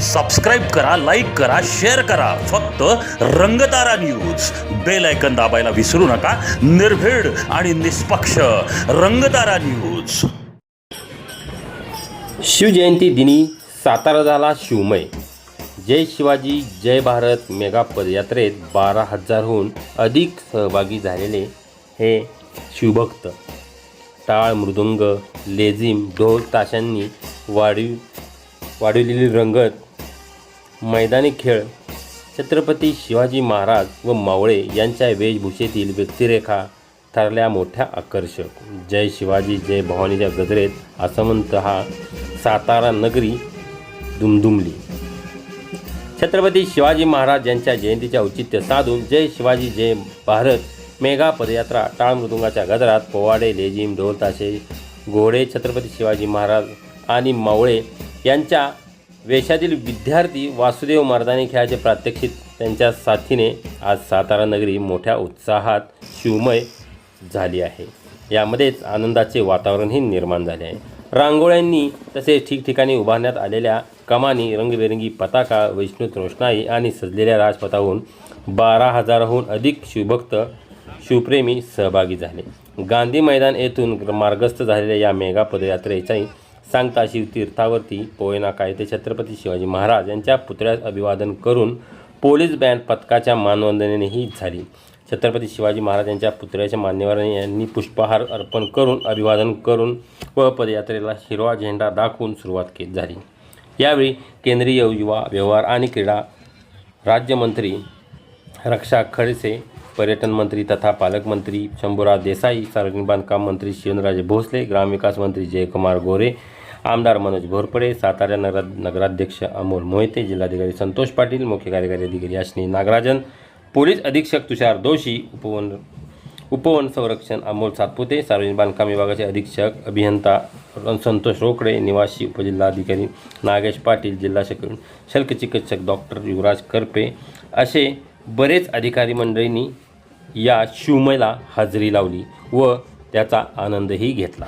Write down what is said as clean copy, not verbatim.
Subscribe करा, like करा, share करा. फक्त रंगतारा न्यूज. बेल आयकन दाबायला विसरू नका. निर्भीड आणि निष्पक्ष रंगतारा न्यूज. शिवजयंती दिनी सातारा झाला शिवमय. जय शिवाजी जय भारत मेगा पदयात्रेत 12,000हून अधिक सहभागी झालेले हे शिवभक्त टाळ, मृदुंग, लेझिम, ढोल ताशांनी वाढवलेली रंगत, मैदानी खेळ, छत्रपती शिवाजी महाराज व मावळे यांच्या वेशभूषेतील व्यक्तिरेखा ठरल्या मोठ्या आकर्षक. जय शिवाजी जय भवानीच्या गजरेत आसमंत हा सातारा नगरी दुमदुमली. छत्रपती शिवाजी महाराज यांच्या जयंतीचे औचित्य साधून जय शिवाजी जय भारत मेगा पदयात्रा टाळ मृदुंगाच्या गजरात, पोवाडे, लेझिम, ढोल ताशे, घोडे, छत्रपती शिवाजी महाराज आणि मावळे यांच्या वेशातील विद्यार्थी, वासुदेव मर्दानी खेळाचे प्रात्यक्षिक त्यांच्या साथीने आज सातारा नगरी मोठ्या उत्साहात शिवमय झाली आहे. यामध्येच आनंदाचे वातावरणही निर्माण झाले आहे. रांगोळ्यांनी तसेच ठिकठिकाणी उभारण्यात आलेल्या कमानी, रंगीबेरंगी पताका, वैष्णव रोषणाई आणि सजलेल्या राजपथावरून 12,000हून अधिक शिवभक्त शिवप्रेमी सहभागी झाले. गांधी मैदान येथून मार्गस्थ झालेल्या या मेगा पदयात्रेची सांगता शिवतीर्थावरती पोयनाका येथे छत्रपती शिवाजी महाराज यांच्या पुतळ्यास अभिवादन करून पोलीस बँड पथकाच्या मानवंदनेही झाली. छत्रपती शिवाजी महाराज यांच्या पुतळ्याच्या मान्यवरांनी यांनी पुष्पहार अर्पण करून अभिवादन करून व पदयात्रेला हिरवा झेंडा दाखवून सुरुवात झाली. यावेळी केंद्रीय युवा व्यवहार आणि क्रीडा राज्यमंत्री रक्षा खडसे, पर्यटन मंत्री तथा पालकमंत्री शंभूराज देसाई, सार्वजनिक बांधकाम मंत्री शिवराज भोसले, ग्रामविकास मंत्री जयकुमार गोरे, आमदार मनोज घोरपडे, सातारा नगराध्यक्ष अमोल मोहिते, जिल्हाधिकारी संतोष पाटील, मुख्य कार्यकारी अधिकारी अश्विनी नागराजन, पोलीस अधीक्षक तुषार दोशी, उपवन संरक्षण अमोल सातपुते, सार्वजनिक बांधकाम विभागाचे अधीक्षक अभियंता संतोष रोकडे, निवासी उपजिल्हाधिकारी नागेश पाटील, जिल्हा शल्कचिकित्सक डॉक्टर युवराज करपे असे बरेच अधिकारी मंडळींनी या शिवमयला हजेरी लावली व त्याचा आनंदही घेतला.